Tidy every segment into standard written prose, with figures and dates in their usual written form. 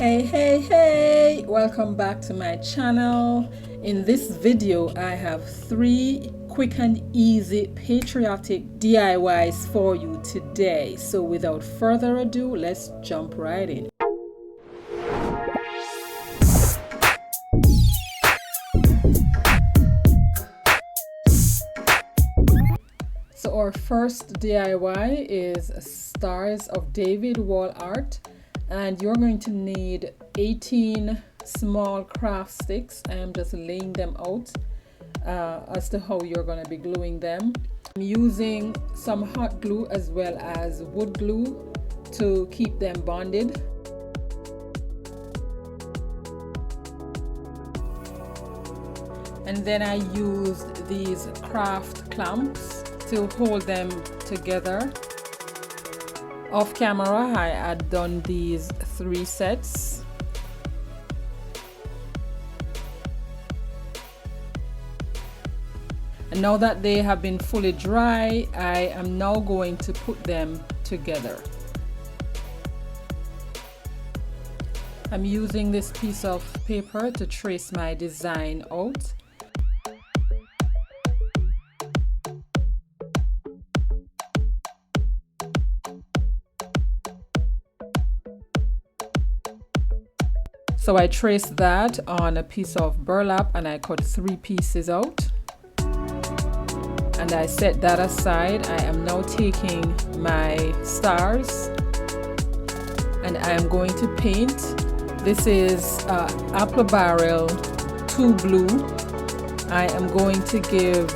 Hey, welcome back to my channel. In this video I have 3 quick and easy patriotic DIYs for you today. So without further ado, let's jump right in. So our first DIY is Stars of David wall art, and you're going to need 18 small craft sticks. I am just laying them out as to how you're going to be gluing them. I'm using some hot glue as well as wood glue to keep them bonded. And then I used these craft clamps to hold them together. Off camera, I had done these 3 sets. And now that they have been fully dry, I am now going to put them together. I'm using this piece of paper to trace my design out. So I traced that on a piece of burlap and I cut 3 pieces out. And I set that aside. I am now taking my stars and I am going to paint. This is Apple Barrel 2 blue. I am going to give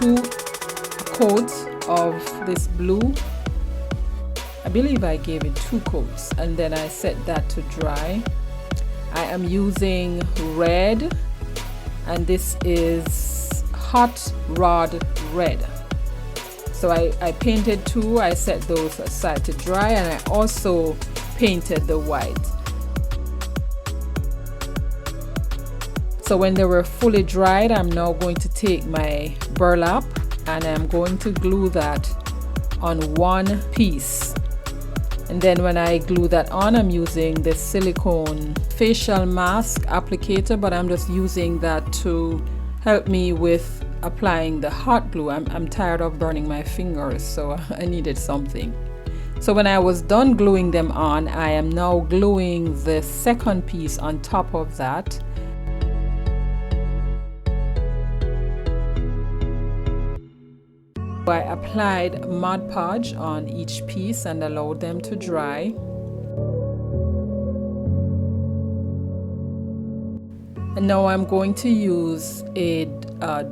2 coats of this blue. I believe I gave it 2 coats and then I set that to dry. I am using red, and this is hot rod red. So I painted 2, I set those aside to dry, and I also painted the white. So when they were fully dried, I'm now going to take my burlap and I'm going to glue that on one piece. And then when I glue that on, I'm using the silicone facial mask applicator, but I'm just using that to help me with applying the hot glue. I'm tired of burning my fingers, so I needed something. So when I was done gluing them on, I am now gluing the second piece on top of that. I applied Mod Podge on each piece and allowed them to dry. And now I'm going to use a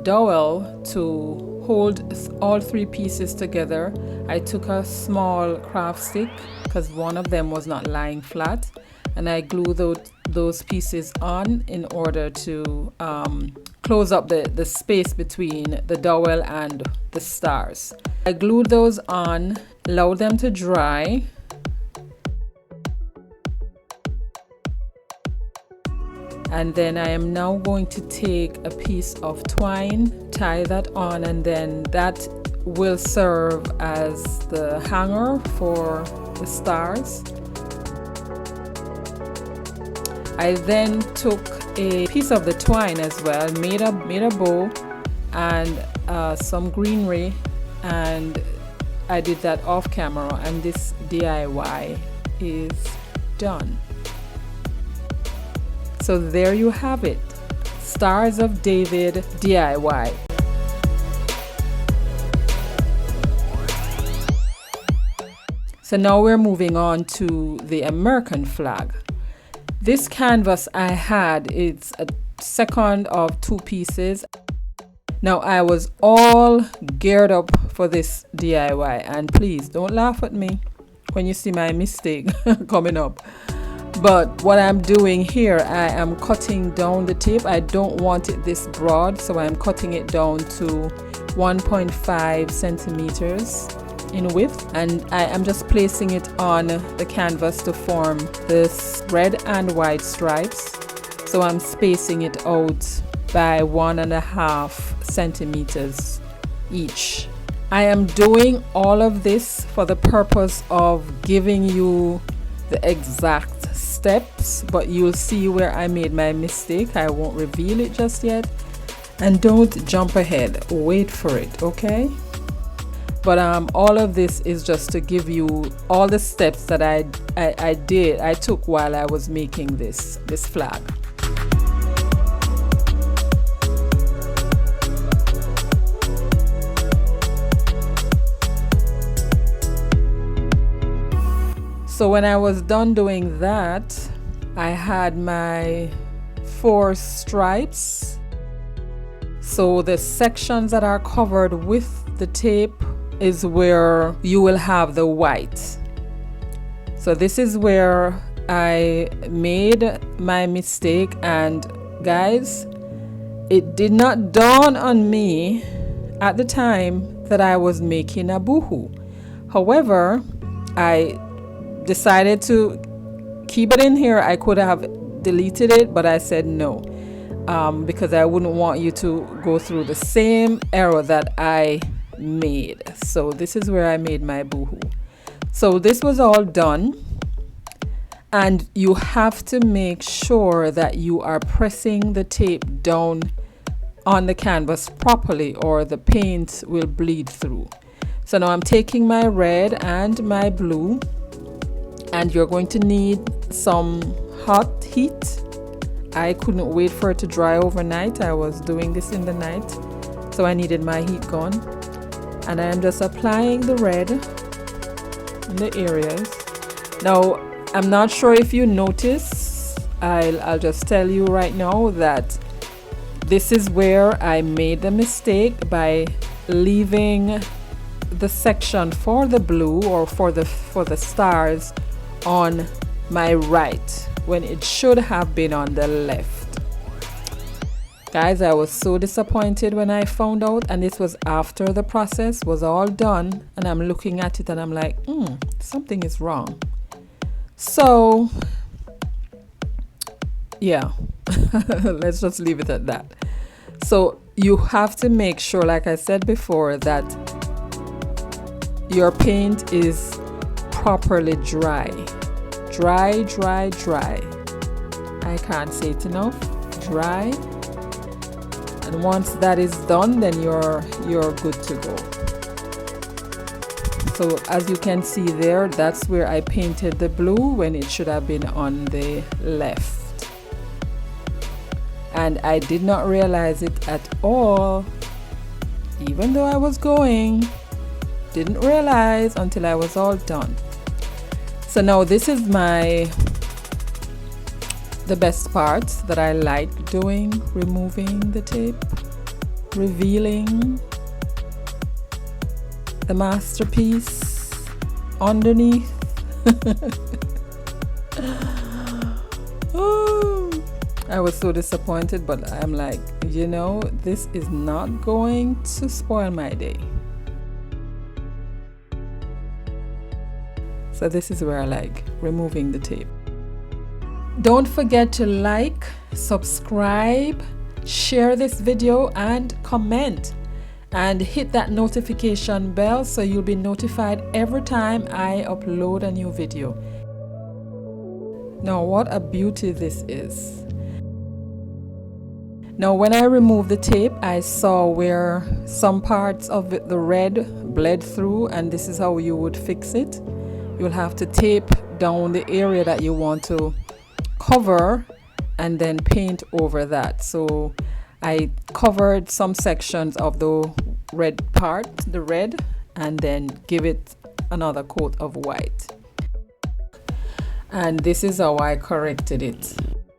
dowel to hold all 3 pieces together. I took a small craft stick because one of them was not lying flat, and I glued those pieces on in order to close up the space between the dowel and the stars. I glued those on, allowed them to dry. And then I am now going to take a piece of twine, tie that on, and then that will serve as the hanger for the stars. I then took a piece of the twine as well, made a bow and some greenery, and I did that off camera, and this DIY is done. So there you have it, Stars of David DIY. So now we're moving on to the American flag. This canvas I had, it's a second of 2 pieces. Now I was all geared up for this DIY, and please don't laugh at me when you see my mistake coming up. But what I'm doing here, I am cutting down the tape. I don't want it this broad, so I'm cutting it down to 1.5 centimeters in width, and I am just placing it on the canvas to form this red and white stripes. So I'm spacing it out by 1.5 centimeters each. I am doing all of this for the purpose of giving you the exact steps, but you'll see where I made my mistake. I won't reveal it just yet. And don't jump ahead, wait for it, okay? But all of this is just to give you all the steps that I took while I was making this flag. So when I was done doing that, I had my 4 stripes. So the sections that are covered with the tape is where you will have the white. So this is where I made my mistake, and guys, it did not dawn on me at the time that I was making a boohoo. However, I decided to keep it in here. I could have deleted it, but I said no, because I wouldn't want you to go through the same error that I made. So this is where I made my boohoo. So this was all done, and you have to make sure that you are pressing the tape down on the canvas properly, or the paint will bleed through. So now I'm taking my red and my blue, and you're going to need some hot heat. I couldn't wait for it to dry overnight. I was doing this in the night, so I needed my heat gun. And I am just applying the red in the areas. Now, I'm not sure if you notice, I'll just tell you right now that this is where I made the mistake by leaving the section for the blue, or for the stars, on my right when it should have been on the left. Guys, I was so disappointed when I found out, and this was after the process was all done, and I'm looking at it and I'm like, something is wrong. So yeah, let's just leave it at that. So you have to make sure, like I said before, that your paint is properly dry. Dry, dry, dry. I can't say it enough. Dry. And once that is done, then you're good to go. So as you can see there, that's where I painted the blue when it should have been on the left. And I did not realize it at all, even though I was going. Didn't realize until I was all done. So now this is the best part that I like doing, removing the tape, revealing the masterpiece underneath. Oh, I was so disappointed, but I'm like, this is not going to spoil my day. So this is where I like removing the tape. Don't forget to like, subscribe, share this video, and comment. And hit that notification bell so you'll be notified every time I upload a new video. Now, what a beauty this is. Now, when I removed the tape, I saw where some parts of the red bled through, and this is how you would fix it. You'll have to tape down the area that you want to cover and then paint over that. So I covered some sections of the red part, the red, and then give it another coat of white. And this is how I corrected it.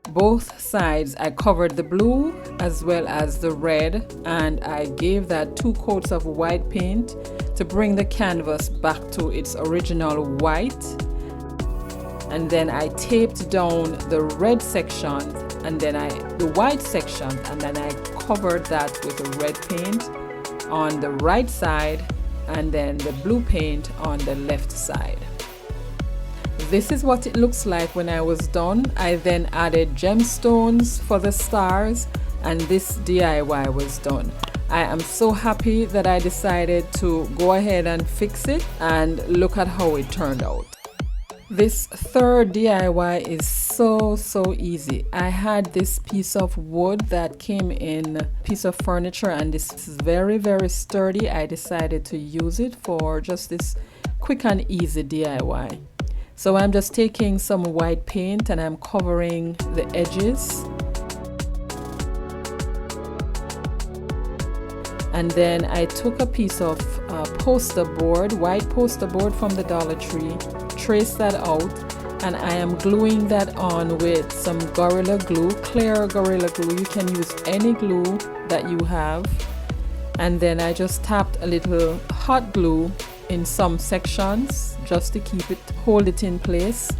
Both sides I covered the blue as well as the red, and I gave that 2 coats of white paint to bring the canvas back to its original white. And then I taped down the red section and then the white section, and then I covered that with the red paint on the right side and then the blue paint on the left side. This is what it looks like when I was done. I then added gemstones for the stars, and this DIY was done. I am so happy that I decided to go ahead and fix it, and look at how it turned out. This third DIY is so easy. I had this piece of wood that came in a piece of furniture, and this is very sturdy. I decided to use it for just this quick and easy DIY. So I'm just taking some white paint and I'm covering the edges. And then I took a piece of poster board, white poster board from the Dollar Tree, traced that out, and I am gluing that on with some Gorilla Glue, clear Gorilla Glue. You can use any glue that you have. And then I just tapped a little hot glue in some sections just to keep it, hold it in place.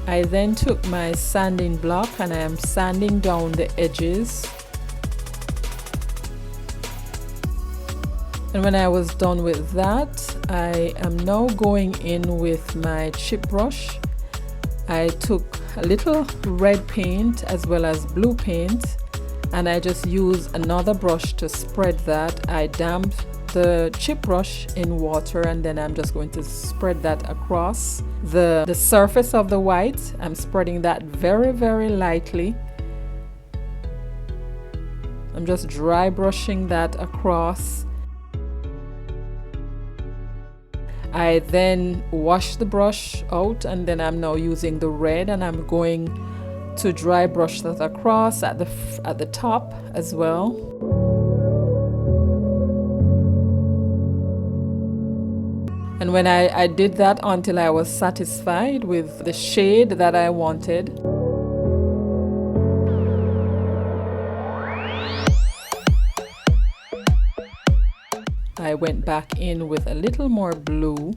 I then took my sanding block and I am sanding down the edges. And when I was done with that, I am now going in with my chip brush. I took a little red paint as well as blue paint, and I just used another brush to spread that. I damped the chip brush in water, and then I'm just going to spread that across the surface of the white. I'm spreading that very lightly. I'm just dry brushing that across. I then wash the brush out, and then I'm now using the red, and I'm going to dry brush that across at the top as well. And when I did that until I was satisfied with the shade that I wanted. I went back in with a little more blue,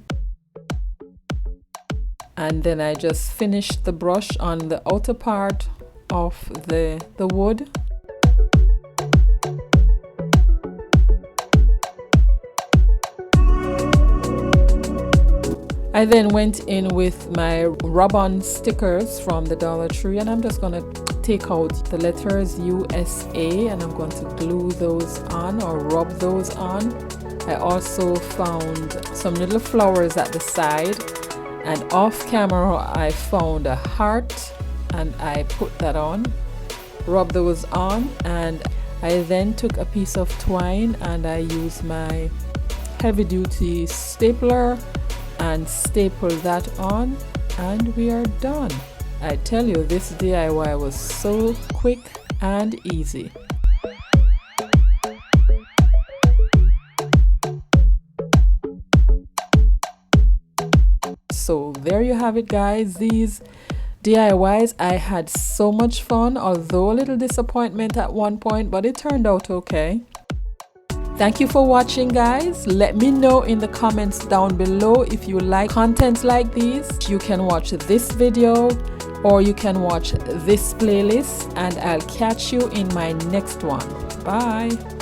and then I just finished the brush on the outer part of the wood. I then went in with my rub-on stickers from the Dollar Tree, and I'm just going to take out the letters USA and I'm going to glue those on or rub those on. I also found some little flowers at the side, and off camera I found a heart and I put that on, rub those on, and I then took a piece of twine and I used my heavy duty stapler and staple that on, and we are done. I tell you, this DIY was so quick and easy. So there you have it, guys. These DIYs, I had so much fun, although a little disappointment at one point, but it turned out okay. Thank you for watching, guys. Let me know in the comments down below if you like content like these. You can watch this video or you can watch this playlist, and I'll catch you in my next one. Bye.